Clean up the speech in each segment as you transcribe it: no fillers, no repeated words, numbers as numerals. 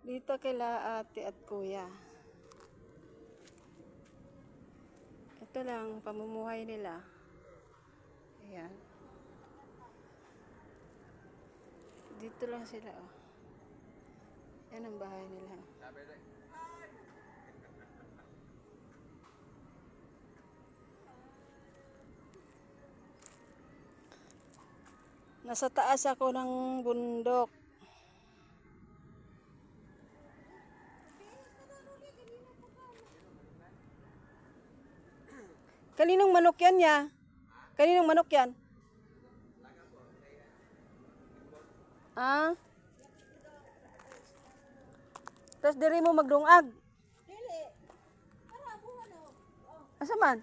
Dito kila ate at kuya. Ito lang pamumuhay nila. Ayan. Dito lang sila, oh. Yan ang bahay nila. Nasa taas ako ng bundok. Kaninong manok yan niya? Kaninong manok yan? Ah? Tapos diri mo magdungag? Dili. Para buwan o. Asa man?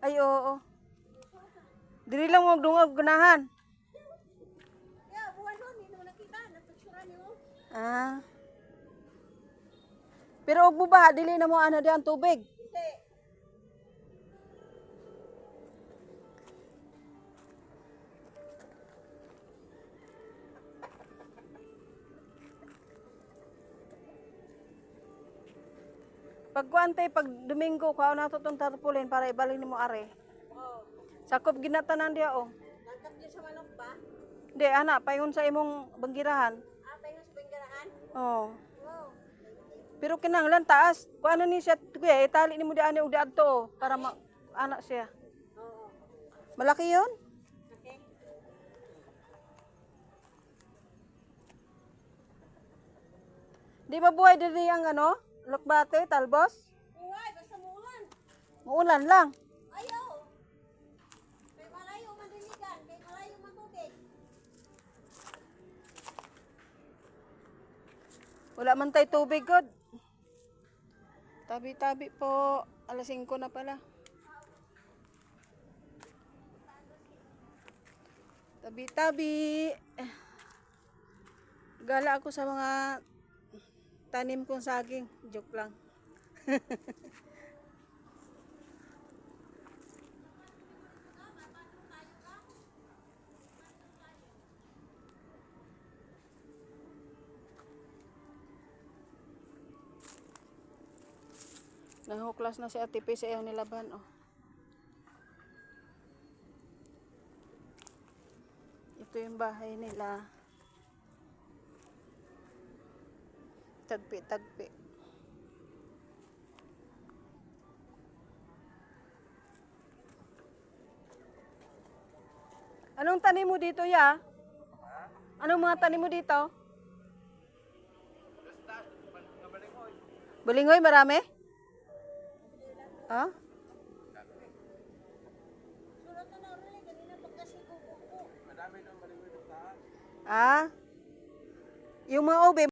Ay, oo. Diri lang mo magdungag ganahan. Ya, buwan nun. Hindi mo nakita. Nagpatsura niyo. Ah. Pero og bubaha dili na mo ana di ang tubig. Hindi. Pag kuantay pag Domingo kao na to tong tarpaulin para ibalik nimo are. Oh. Sakop ginatanan dia oh. Nagkap niyo sa manok ba? Di ana paingon sa imong banggirahan. Apay nga sa banggaraan? Oh. Oh. Pero kinahanglan taas. Kung ano ni siya kuya itali nimo di ani og diadto oh, para anak siya. Oo. Malaki 'yon? Okay. Di ba buhay diri ang ano? Lokbate, talbos? Uway, basta muulan. Muulan lang. Ayaw. Kay malayo man diligan. Kay malayo man tubig. Wala man tay tubig god. Tabi-tabi po. Alas 5 na pala. Tabi-tabi. Gala ako sa mga tanim kong saging. Joke lang. Nahuklas na si Ate P sa iyong nilaban, oh. Ito yung bahay nila. Tagpi-tagpi. Anong tanim mo dito, ya? Anong mga tanim mo dito? Balingoy, marami? Ha? Sulat na rin. Ganina pagkasi kukuko. Ah? Yung mga ube,